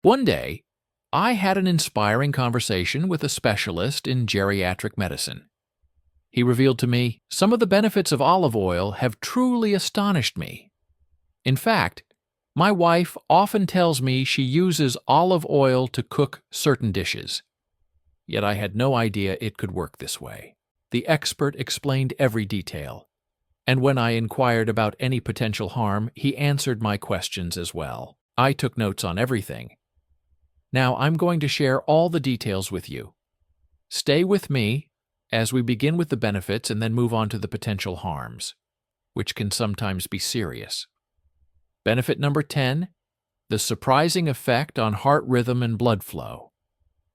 One day, I had an inspiring conversation with a specialist in geriatric medicine. He revealed to me some of the benefits of olive oil have truly astonished me. In fact, my wife often tells me she uses olive oil to cook certain dishes. Yet I had no idea it could work this way. The expert explained every detail, and when I inquired about any potential harm, he answered my questions as well. I took notes on everything. Now I'm going to share all the details with you. Stay with me as we begin with the benefits and then move on to the potential harms, which can sometimes be serious. Benefit number 10, the surprising effect on heart rhythm and blood flow.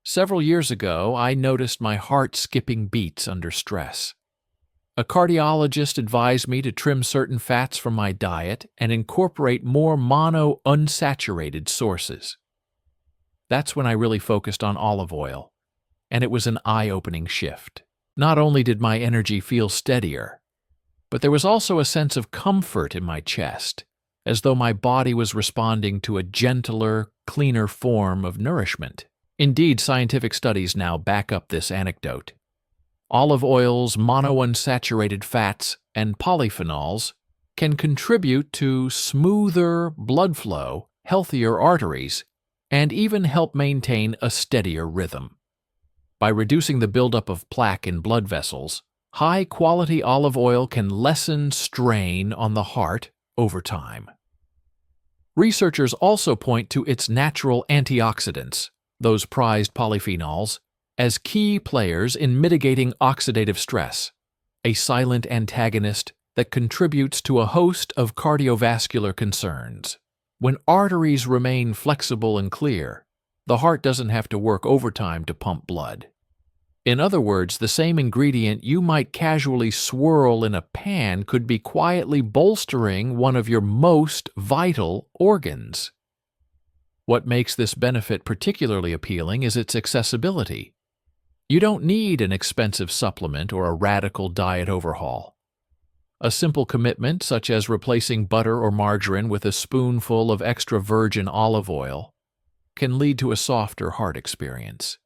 Several years ago, I noticed my heart skipping beats under stress. A cardiologist advised me to trim certain fats from my diet and incorporate more mono-unsaturated sources. That's when I really focused on olive oil, and it was an eye-opening shift. Not only did my energy feel steadier, but there was also a sense of comfort in my chest, as though my body was responding to a gentler, cleaner form of nourishment. Indeed, scientific studies now back up this anecdote. Olive oil's monounsaturated fats and polyphenols can contribute to smoother blood flow, healthier arteries, and even help maintain a steadier rhythm. By reducing the buildup of plaque in blood vessels, high-quality olive oil can lessen strain on the heart over time. Researchers also point to its natural antioxidants, those prized polyphenols, as key players in mitigating oxidative stress, a silent antagonist that contributes to a host of cardiovascular concerns. When arteries remain flexible and clear, the heart doesn't have to work overtime to pump blood. In other words, the same ingredient you might casually swirl in a pan could be quietly bolstering one of your most vital organs. What makes this benefit particularly appealing is its accessibility. You don't need an expensive supplement or a radical diet overhaul. A simple commitment, such as replacing butter or margarine with a spoonful of extra virgin olive oil, can lead to a softer heart experience.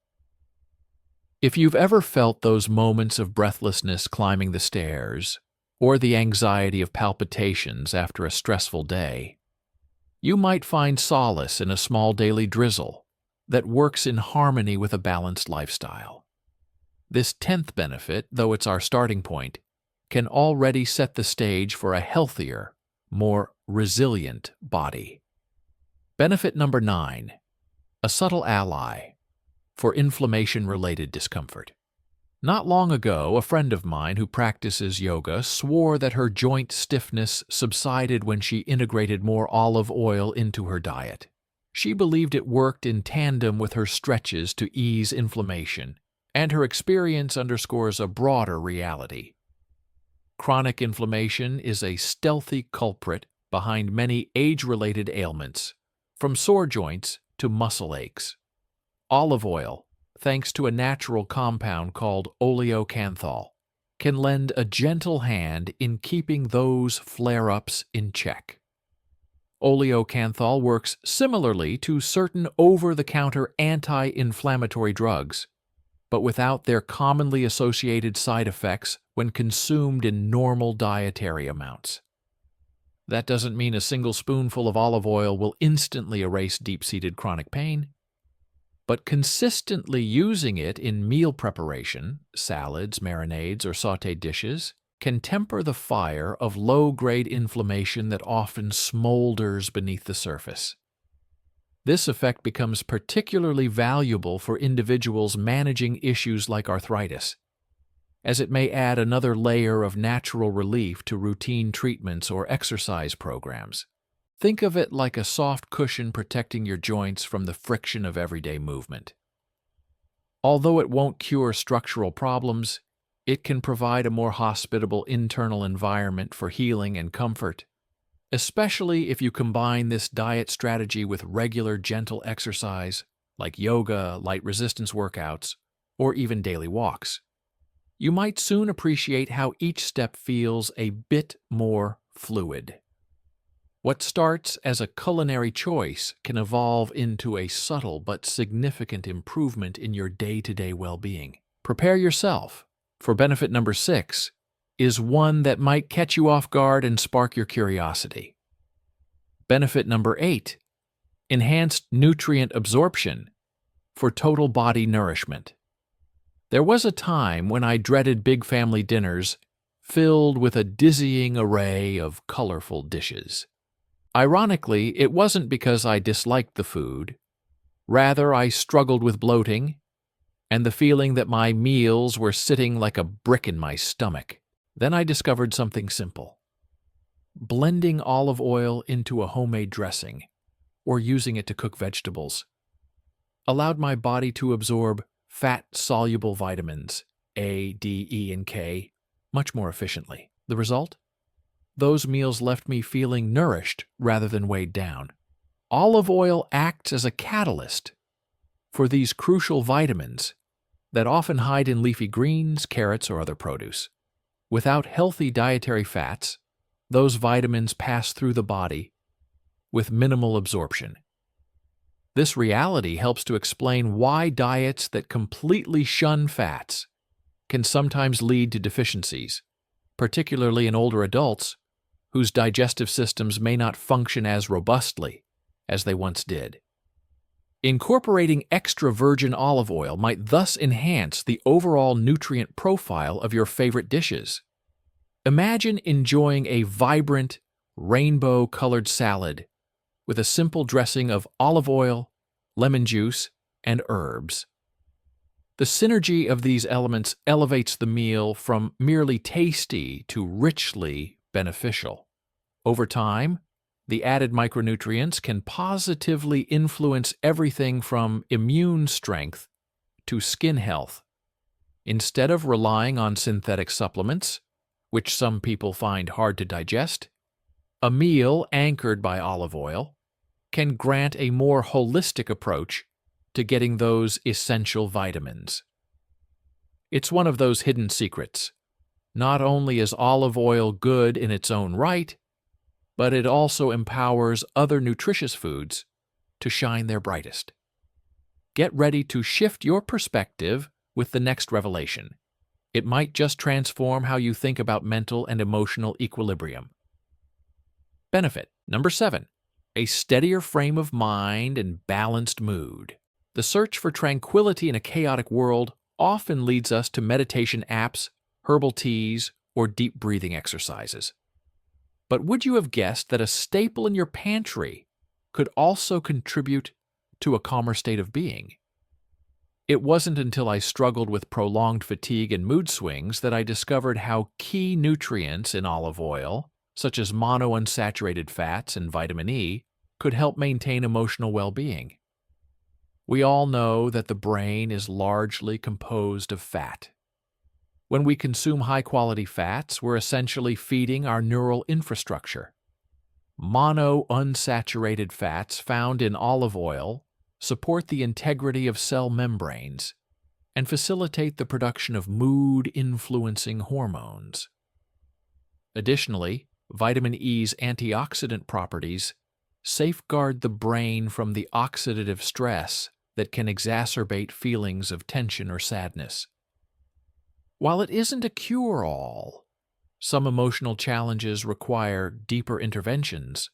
If you've ever felt those moments of breathlessness climbing the stairs, or the anxiety of palpitations after a stressful day, you might find solace in a small daily drizzle that works in harmony with a balanced lifestyle. This 10th benefit, though it's our starting point, can already set the stage for a healthier, more resilient body. Benefit number 9, a subtle ally for inflammation-related discomfort. Not long ago, a friend of mine who practices yoga swore that her joint stiffness subsided when she integrated more olive oil into her diet. She believed it worked in tandem with her stretches to ease inflammation, and her experience underscores a broader reality. Chronic inflammation is a stealthy culprit behind many age-related ailments, from sore joints to muscle aches. Olive oil, thanks to a natural compound called oleocanthal, can lend a gentle hand in keeping those flare-ups in check. Oleocanthal works similarly to certain over-the-counter anti-inflammatory drugs, but without their commonly associated side effects when consumed in normal dietary amounts. That doesn't mean a single spoonful of olive oil will instantly erase deep-seated chronic pain, but consistently using it in meal preparation, salads, marinades, or sautéed dishes, can temper the fire of low-grade inflammation that often smolders beneath the surface. This effect becomes particularly valuable for individuals managing issues like arthritis, as it may add another layer of natural relief to routine treatments or exercise programs. Think of it like a soft cushion protecting your joints from the friction of everyday movement. Although it won't cure structural problems, it can provide a more hospitable internal environment for healing and comfort, especially if you combine this diet strategy with regular gentle exercise like yoga, light resistance workouts, or even daily walks. You might soon appreciate how each step feels a bit more fluid. What starts as a culinary choice can evolve into a subtle but significant improvement in your day-to-day well-being. Prepare yourself, for benefit number 6 is one that might catch you off guard and spark your curiosity. Benefit number 8, enhanced nutrient absorption for total body nourishment. There was a time when I dreaded big family dinners filled with a dizzying array of colorful dishes. Ironically, it wasn't because I disliked the food. Rather, I struggled with bloating and the feeling that my meals were sitting like a brick in my stomach. Then I discovered something simple. Blending olive oil into a homemade dressing, or using it to cook vegetables, allowed my body to absorb fat-soluble vitamins A, D, E, and K much more efficiently. The result? Those meals left me feeling nourished rather than weighed down. Olive oil acts as a catalyst for these crucial vitamins that often hide in leafy greens, carrots, or other produce. Without healthy dietary fats, those vitamins pass through the body with minimal absorption. This reality helps to explain why diets that completely shun fats can sometimes lead to deficiencies, particularly in older adults whose digestive systems may not function as robustly as they once did. Incorporating extra virgin olive oil might thus enhance the overall nutrient profile of your favorite dishes. Imagine enjoying a vibrant, rainbow-colored salad with a simple dressing of olive oil, lemon juice, and herbs. The synergy of these elements elevates the meal from merely tasty to richly beneficial. Over time, the added micronutrients can positively influence everything from immune strength to skin health. Instead of relying on synthetic supplements, which some people find hard to digest, a meal anchored by olive oil can grant a more holistic approach to getting those essential vitamins. It's one of those hidden secrets. Not only is olive oil good in its own right, but it also empowers other nutritious foods to shine their brightest. Get ready to shift your perspective with the next revelation. It might just transform how you think about mental and emotional equilibrium. Benefit number 7, a steadier frame of mind and balanced mood. The search for tranquility in a chaotic world often leads us to meditation apps, herbal teas, or deep breathing exercises. But would you have guessed that a staple in your pantry could also contribute to a calmer state of being? It wasn't until I struggled with prolonged fatigue and mood swings that I discovered how key nutrients in olive oil, such as monounsaturated fats and vitamin E, could help maintain emotional well-being. We all know that the brain is largely composed of fat. When we consume high-quality fats, we're essentially feeding our neural infrastructure. Monounsaturated fats found in olive oil support the integrity of cell membranes and facilitate the production of mood-influencing hormones. Additionally, vitamin E's antioxidant properties safeguard the brain from the oxidative stress that can exacerbate feelings of tension or sadness. While it isn't a cure-all, some emotional challenges require deeper interventions.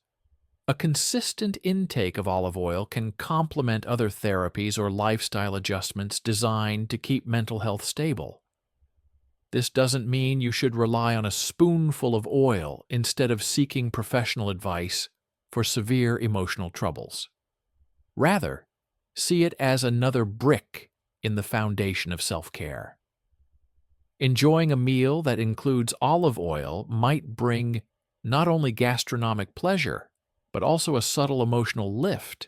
A consistent intake of olive oil can complement other therapies or lifestyle adjustments designed to keep mental health stable. This doesn't mean you should rely on a spoonful of oil instead of seeking professional advice for severe emotional troubles. Rather, see it as another brick in the foundation of self-care. Enjoying a meal that includes olive oil might bring not only gastronomic pleasure, but also a subtle emotional lift.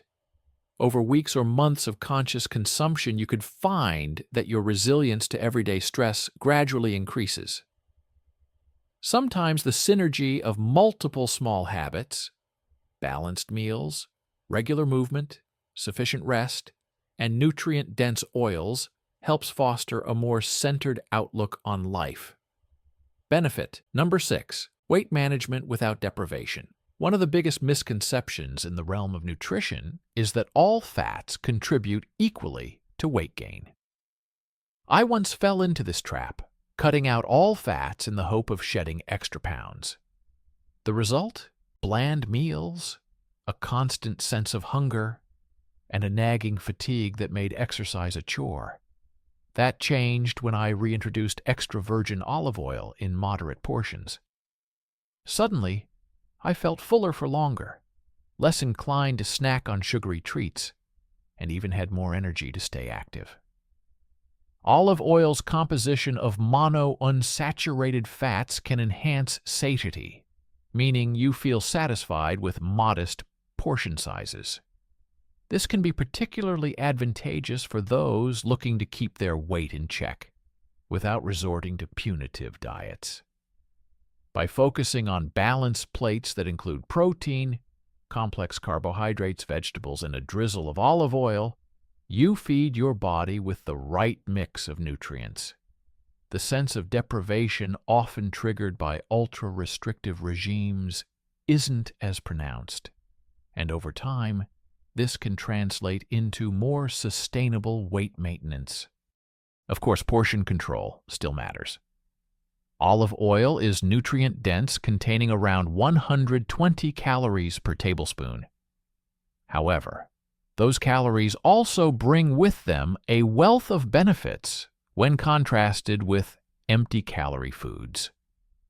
Over weeks or months of conscious consumption, you could find that your resilience to everyday stress gradually increases. Sometimes the synergy of multiple small habits, balanced meals, regular movement, sufficient rest, and nutrient-dense oils helps foster a more centered outlook on life. Benefit number 6, weight management without deprivation. One of the biggest misconceptions in the realm of nutrition is that all fats contribute equally to weight gain. I once fell into this trap, cutting out all fats in the hope of shedding extra pounds. The result? Bland meals, a constant sense of hunger, and a nagging fatigue that made exercise a chore. That changed when I reintroduced extra virgin olive oil in moderate portions. Suddenly, I felt fuller for longer, less inclined to snack on sugary treats, and even had more energy to stay active. Olive oil's composition of monounsaturated fats can enhance satiety, meaning you feel satisfied with modest portion sizes. This can be particularly advantageous for those looking to keep their weight in check, without resorting to punitive diets. By focusing on balanced plates that include protein, complex carbohydrates, vegetables, and a drizzle of olive oil, you feed your body with the right mix of nutrients. The sense of deprivation often triggered by ultra-restrictive regimes isn't as pronounced, and over time, this can translate into more sustainable weight maintenance. Of course, portion control still matters. Olive oil is nutrient-dense, containing around 120 calories per tablespoon. However, those calories also bring with them a wealth of benefits when contrasted with empty-calorie foods.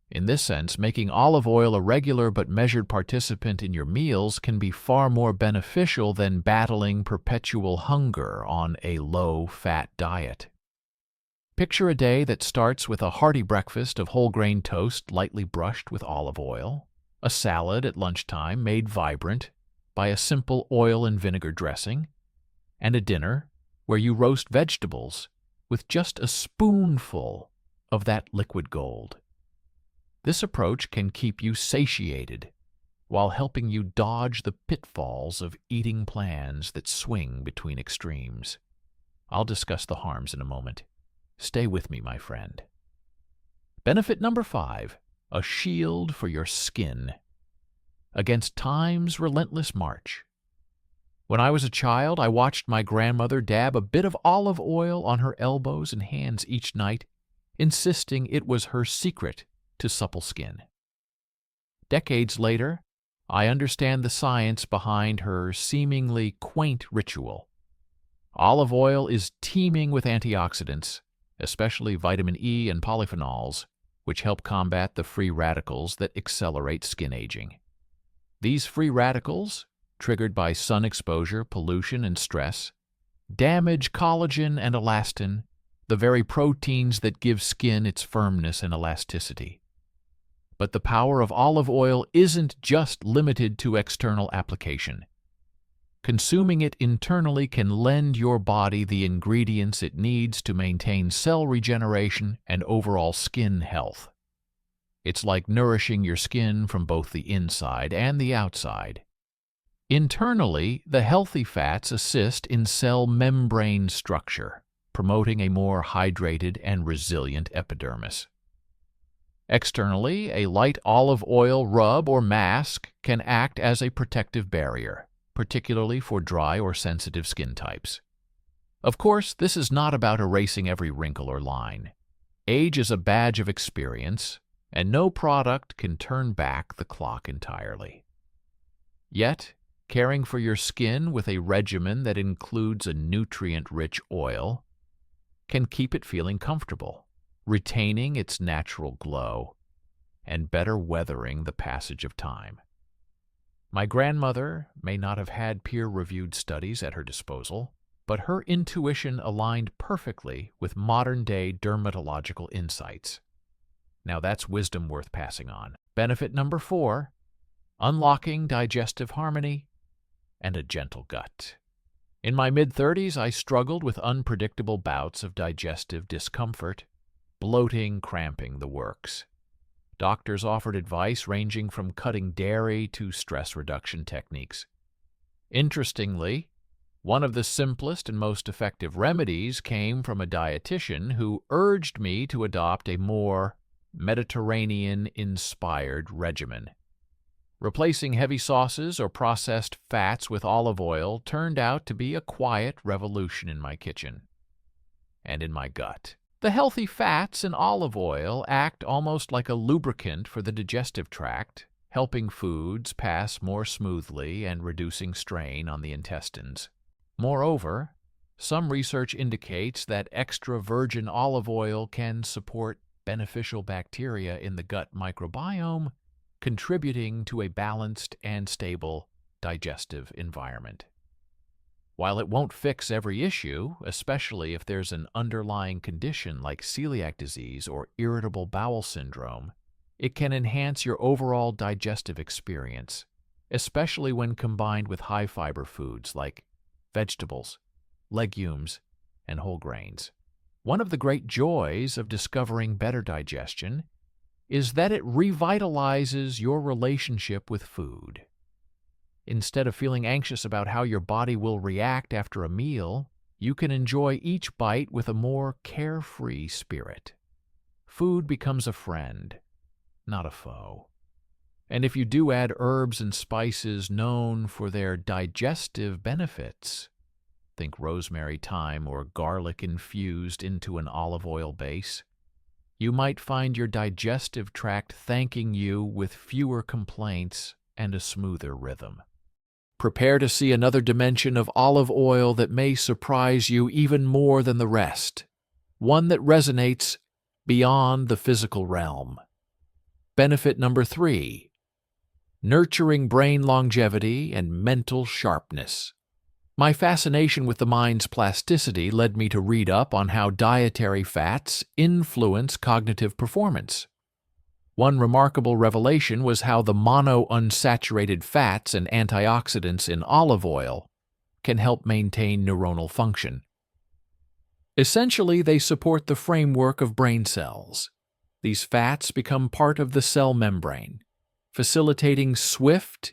In this sense, making olive oil a regular but measured participant in your meals can be far more beneficial than battling perpetual hunger on a low-fat diet. Picture a day that starts with a hearty breakfast of whole-grain toast lightly brushed with olive oil, a salad at lunchtime made vibrant by a simple oil and vinegar dressing, and a dinner where you roast vegetables with just a spoonful of that liquid gold. This approach can keep you satiated while helping you dodge the pitfalls of eating plans that swing between extremes. I'll discuss the harms in a moment. Stay with me, my friend. Benefit number 5, a shield for your skin against time's relentless march. When I was a child, I watched my grandmother dab a bit of olive oil on her elbows and hands each night, insisting it was her secret to supple skin. Decades later, I understand the science behind her seemingly quaint ritual. Olive oil is teeming with antioxidants, especially vitamin E and polyphenols, which help combat the free radicals that accelerate skin aging. These free radicals, triggered by sun exposure, pollution, and stress, damage collagen and elastin, the very proteins that give skin its firmness and elasticity. But the power of olive oil isn't just limited to external application. Consuming it internally can lend your body the ingredients it needs to maintain cell regeneration and overall skin health. It's like nourishing your skin from both the inside and the outside. Internally, the healthy fats assist in cell membrane structure, promoting a more hydrated and resilient epidermis. Externally, a light olive oil rub or mask can act as a protective barrier, particularly for dry or sensitive skin types. Of course, this is not about erasing every wrinkle or line. Age is a badge of experience, and no product can turn back the clock entirely. Yet, caring for your skin with a regimen that includes a nutrient-rich oil can keep it feeling comfortable, retaining its natural glow, and better weathering the passage of time. My grandmother may not have had peer-reviewed studies at her disposal, but her intuition aligned perfectly with modern-day dermatological insights. Now that's wisdom worth passing on. Benefit number 4, unlocking digestive harmony and a gentle gut. In my mid-30s, I struggled with unpredictable bouts of digestive discomfort, bloating, cramping, the works. Doctors offered advice ranging from cutting dairy to stress reduction techniques. Interestingly, one of the simplest and most effective remedies came from a dietitian who urged me to adopt a more Mediterranean-inspired regimen. Replacing heavy sauces or processed fats with olive oil turned out to be a quiet revolution in my kitchen and in my gut. The healthy fats in olive oil act almost like a lubricant for the digestive tract, helping foods pass more smoothly and reducing strain on the intestines. Moreover, some research indicates that extra virgin olive oil can support beneficial bacteria in the gut microbiome, contributing to a balanced and stable digestive environment. While it won't fix every issue, especially if there's an underlying condition like celiac disease or irritable bowel syndrome, it can enhance your overall digestive experience, especially when combined with high-fiber foods like vegetables, legumes, and whole grains. One of the great joys of discovering better digestion is that it revitalizes your relationship with food. Instead of feeling anxious about how your body will react after a meal, you can enjoy each bite with a more carefree spirit. Food becomes a friend, not a foe. And if you do add herbs and spices known for their digestive benefits, think rosemary, thyme, or garlic infused into an olive oil base, you might find your digestive tract thanking you with fewer complaints and a smoother rhythm. Prepare to see another dimension of olive oil that may surprise you even more than the rest, one that resonates beyond the physical realm. Benefit number 3, nurturing brain longevity and mental sharpness. My fascination with the mind's plasticity led me to read up on how dietary fats influence cognitive performance. One remarkable revelation was how the monounsaturated fats and antioxidants in olive oil can help maintain neuronal function. Essentially, they support the framework of brain cells. These fats become part of the cell membrane, facilitating swift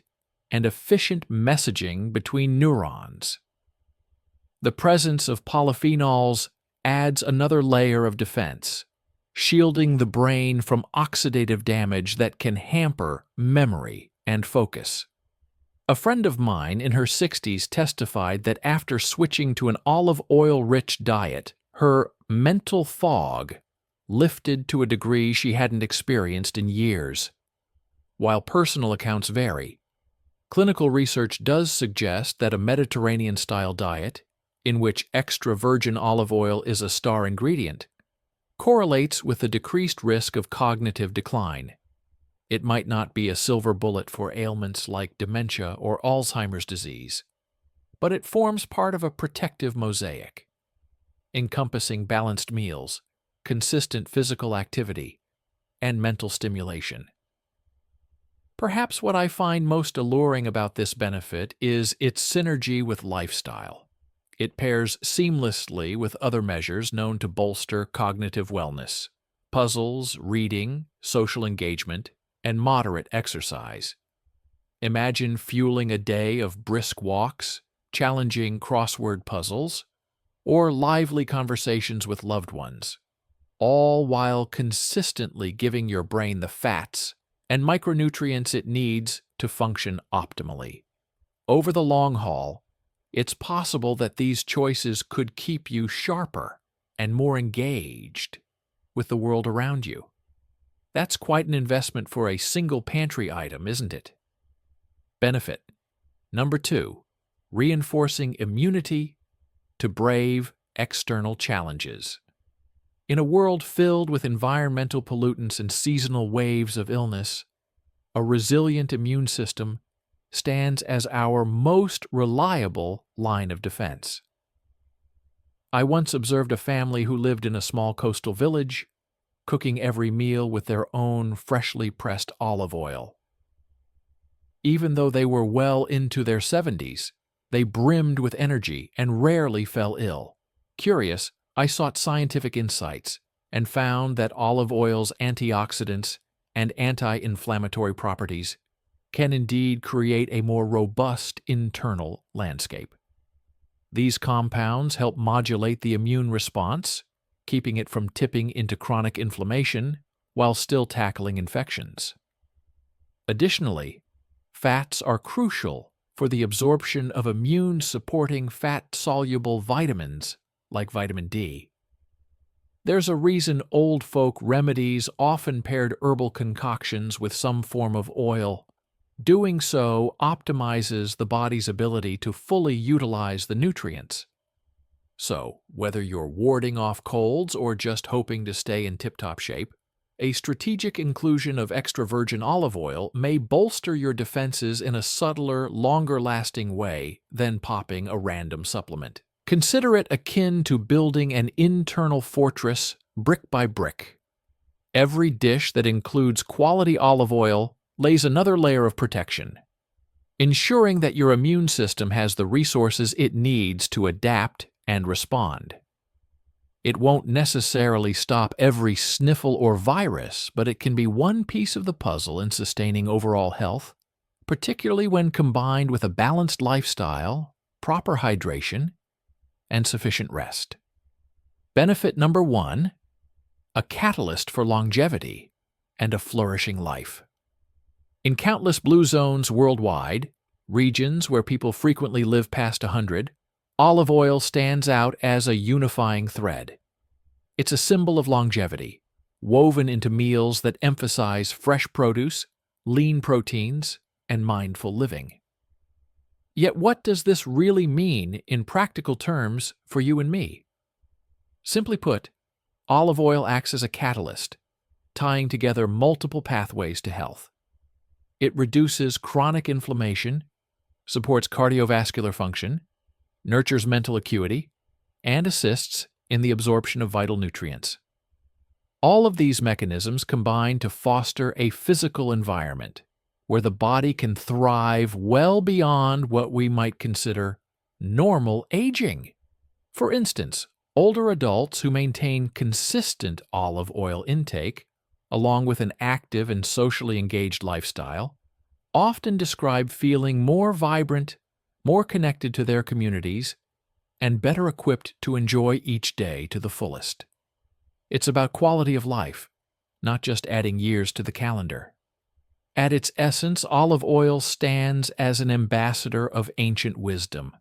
and efficient messaging between neurons. The presence of polyphenols adds another layer of defense, shielding the brain from oxidative damage that can hamper memory and focus. A friend of mine in her 60s testified that after switching to an olive oil-rich diet, her mental fog lifted to a degree she hadn't experienced in years. While personal accounts vary, clinical research does suggest that a Mediterranean-style diet, in which extra virgin olive oil is a star ingredient, correlates with a decreased risk of cognitive decline. It might not be a silver bullet for ailments like dementia or Alzheimer's disease, but it forms part of a protective mosaic, encompassing balanced meals, consistent physical activity, and mental stimulation. Perhaps what I find most alluring about this benefit is its synergy with lifestyle. It pairs seamlessly with other measures known to bolster cognitive wellness: puzzles, reading, social engagement, and moderate exercise. Imagine fueling a day of brisk walks, challenging crossword puzzles, or lively conversations with loved ones, all while consistently giving your brain the fats and micronutrients it needs to function optimally. Over the long haul, it's possible that these choices could keep you sharper and more engaged with the world around you. That's quite an investment for a single pantry item, isn't it? Benefit number 2, reinforcing immunity to brave external challenges. In a world filled with environmental pollutants and seasonal waves of illness, a resilient immune system stands as our most reliable line of defense. I once observed a family who lived in a small coastal village, cooking every meal with their own freshly pressed olive oil. Even though they were well into their 70s, they brimmed with energy and rarely fell ill. Curious, I sought scientific insights and found that olive oil's antioxidants and anti-inflammatory properties can indeed create a more robust internal landscape. These compounds help modulate the immune response, keeping it from tipping into chronic inflammation while still tackling infections. Additionally, fats are crucial for the absorption of immune-supporting fat-soluble vitamins like vitamin D. There's a reason old folk remedies often paired herbal concoctions with some form of oil. Doing so optimizes the body's ability to fully utilize the nutrients. So, whether you're warding off colds or just hoping to stay in tip-top shape, a strategic inclusion of extra virgin olive oil may bolster your defenses in a subtler, longer-lasting way than popping a random supplement. Consider it akin to building an internal fortress brick by brick. Every dish that includes quality olive oil lays another layer of protection, ensuring that your immune system has the resources it needs to adapt and respond. It won't necessarily stop every sniffle or virus, but it can be one piece of the puzzle in sustaining overall health, particularly when combined with a balanced lifestyle, proper hydration, and sufficient rest. Benefit number 1, a catalyst for longevity and a flourishing life. In countless blue zones worldwide, regions where people frequently live past 100, olive oil stands out as a unifying thread. It's a symbol of longevity, woven into meals that emphasize fresh produce, lean proteins, and mindful living. Yet what does this really mean in practical terms for you and me? Simply put, olive oil acts as a catalyst, tying together multiple pathways to health. It reduces chronic inflammation, supports cardiovascular function, nurtures mental acuity, and assists in the absorption of vital nutrients. All of these mechanisms combine to foster a physical environment where the body can thrive well beyond what we might consider normal aging. For instance, older adults who maintain consistent olive oil intake, along with an active and socially engaged lifestyle, often describe feeling more vibrant, more connected to their communities, and better equipped to enjoy each day to the fullest. It's about quality of life, not just adding years to the calendar. At its essence, olive oil stands as an ambassador of ancient wisdom,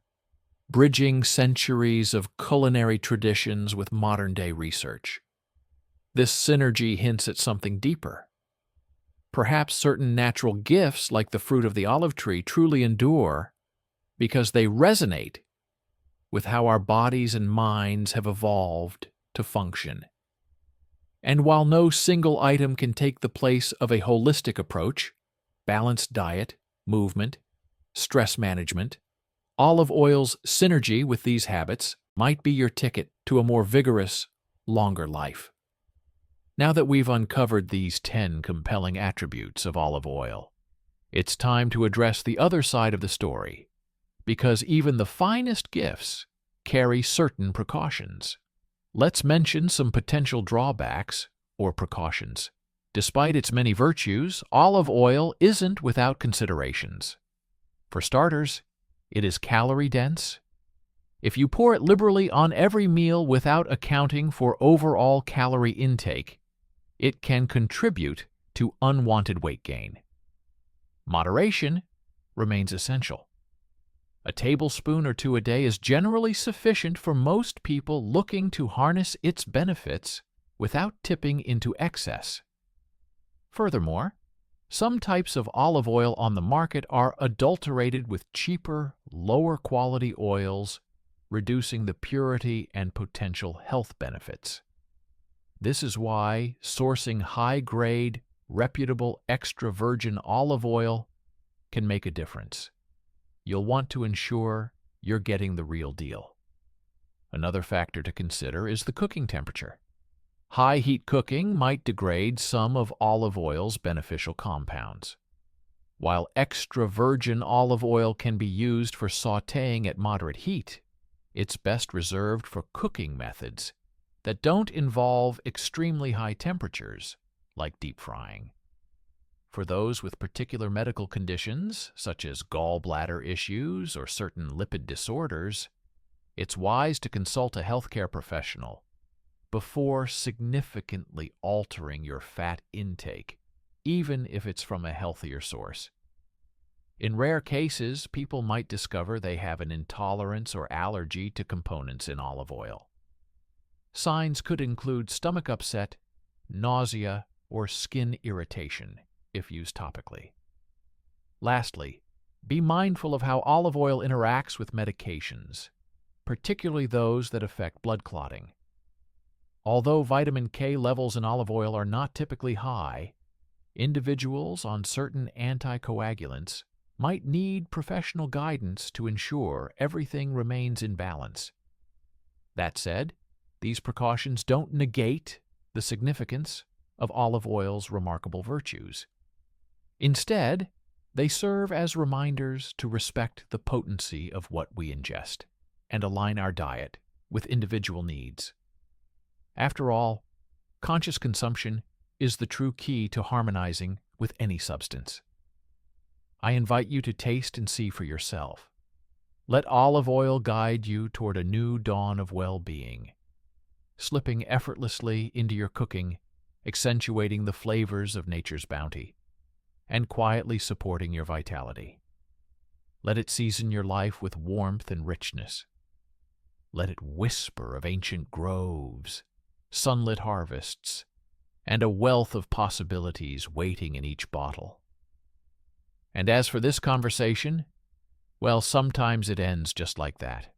bridging centuries of culinary traditions with modern-day research. This synergy hints at something deeper. Perhaps certain natural gifts, like the fruit of the olive tree, truly endure because they resonate with how our bodies and minds have evolved to function. And while no single item can take the place of a holistic approach, balanced diet, movement, stress management, olive oil's synergy with these habits might be your ticket to a more vigorous, longer life. Now that we've uncovered these 10 compelling attributes of olive oil, it's time to address the other side of the story, because even the finest gifts carry certain precautions. Let's mention some potential drawbacks or precautions. Despite its many virtues, olive oil isn't without considerations. For starters, it is calorie-dense. If you pour it liberally on every meal without accounting for overall calorie intake, it can contribute to unwanted weight gain. Moderation remains essential. A tablespoon or 2 a day is generally sufficient for most people looking to harness its benefits without tipping into excess. Furthermore, some types of olive oil on the market are adulterated with cheaper, lower-quality oils, reducing the purity and potential health benefits. This is why sourcing high-grade, reputable extra virgin olive oil can make a difference. You'll want to ensure you're getting the real deal. Another factor to consider is the cooking temperature. High heat cooking might degrade some of olive oil's beneficial compounds. While extra virgin olive oil can be used for sautéing at moderate heat, it's best reserved for cooking methods that don't involve extremely high temperatures, like deep frying. For those with particular medical conditions, such as gallbladder issues or certain lipid disorders, it's wise to consult a healthcare professional before significantly altering your fat intake, even if it's from a healthier source. In rare cases, people might discover they have an intolerance or allergy to components in olive oil. Signs could include stomach upset, nausea, or skin irritation if used topically. Lastly, be mindful of how olive oil interacts with medications, particularly those that affect blood clotting. Although vitamin K levels in olive oil are not typically high, individuals on certain anticoagulants might need professional guidance to ensure everything remains in balance. That said, these precautions don't negate the significance of olive oil's remarkable virtues. Instead, they serve as reminders to respect the potency of what we ingest and align our diet with individual needs. After all, conscious consumption is the true key to harmonizing with any substance. I invite you to taste and see for yourself. Let olive oil guide you toward a new dawn of well-being, slipping effortlessly into your cooking, accentuating the flavors of nature's bounty, and quietly supporting your vitality. Let it season your life with warmth and richness. Let it whisper of ancient groves, sunlit harvests, and a wealth of possibilities waiting in each bottle. And as for this conversation, well, sometimes it ends just like that.